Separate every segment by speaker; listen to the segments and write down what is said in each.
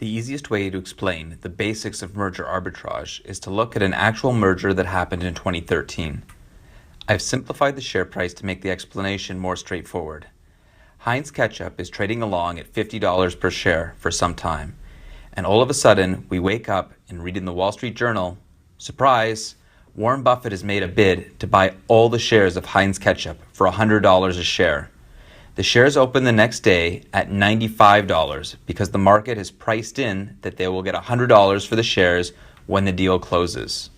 Speaker 1: The easiest way to explain the basics of merger arbitrage is to look at an actual merger that happened in 2013. I've simplified the share price to make the explanation more straightforward. Heinz Ketchup is trading along at $50 per share for some time, and all of a sudden we wake up and read in the Wall Street Journal, surprise, Warren Buffett has made a bid to buy all the shares of Heinz Ketchup for $100 a share. The shares open the next day at $95 because the market has priced in that they will get $100 for the shares when the deal closes.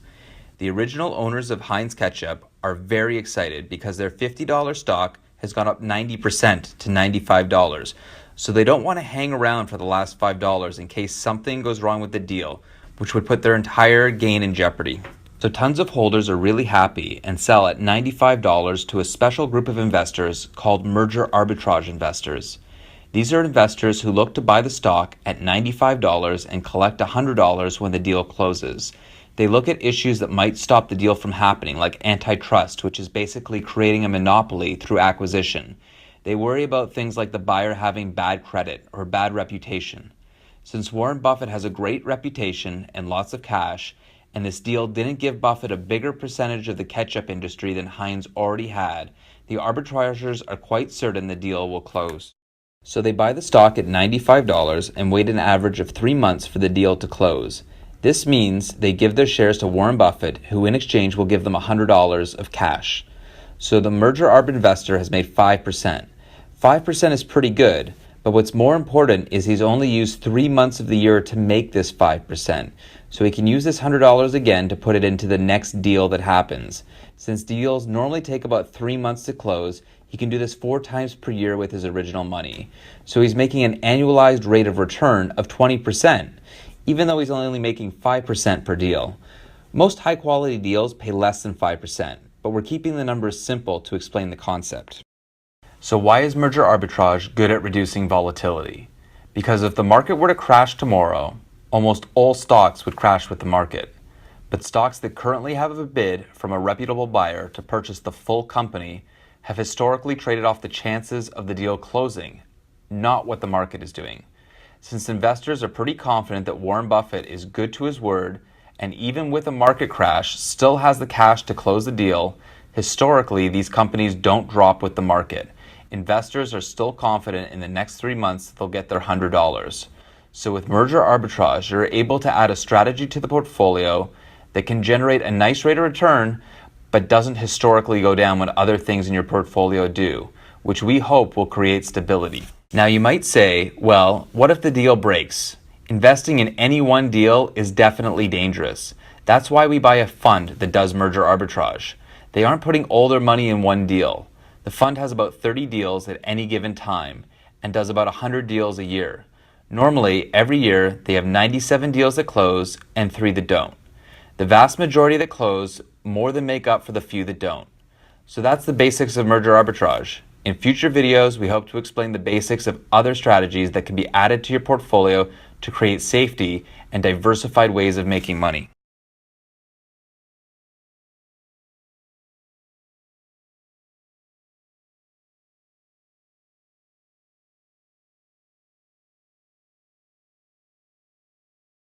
Speaker 1: The original owners of Heinz Ketchup are very excited because their $50 stock has gone up 90% to $95. So they don't want to hang around for the last $5 in case something goes wrong with the deal, which would put their entire gain in jeopardy. So tons of holders are really happy and sell at $95 to a special group of investors called merger arbitrage investors. These are investors who look to buy the stock at $95 and collect $100 when the deal closes. They look at issues that might stop the deal from happening, like antitrust, which is basically creating a monopoly through acquisition. They worry about things like the buyer having bad credit or bad reputation. Since Warren Buffett has a great reputation and lots of cash, and this deal didn't give Buffett a bigger percentage of the ketchup industry than Heinz already had, the arbitrageurs are quite certain the deal will close. So they buy the stock at $95 and wait an average of 3 months for the deal to close. This means they give their shares to Warren Buffett, who in exchange will give them $100 of cash. So the merger arb investor has made 5%. 5% is pretty good, but what's more important is he's only used 3 months of the year to make this 5%. So he can use this $100 again to put it into the next deal that happens. Since deals normally take about 3 months to close, he can do this 4 times per year with his original money. So he's making an annualized rate of return of 20%, even though he's only making 5% per deal. Most high-quality deals pay less than 5%, but we're keeping the numbers simple to explain the concept. So why is merger arbitrage good at reducing volatility? Because if the market were to crash tomorrow, almost all stocks would crash with the market. But stocks that currently have a bid from a reputable buyer to purchase the full company have historically traded off the chances of the deal closing, not what the market is doing. Since investors are pretty confident that Warren Buffett is good to his word, and even with a market crash still has the cash to close the deal, historically these companies don't drop with the market. Investors are still confident in the next 3 months they'll get their $100. So with merger arbitrage, you're able to add a strategy to the portfolio that can generate a nice rate of return, but doesn't historically go down when other things in your portfolio do, which we hope will create stability. Now you might say, well, what if the deal breaks? Investing in any one deal is definitely dangerous. That's why we buy a fund that does merger arbitrage. They aren't putting all their money in one deal. The fund has about 30 deals at any given time and does about 100 deals a year. Normally, every year, they have 97 deals that close and 3 that don't. The vast majority that close more than make up for the few that don't. So that's the basics of merger arbitrage. In future videos, we hope to explain the basics of other strategies that can be added to your portfolio to create safety and diversified ways of making money.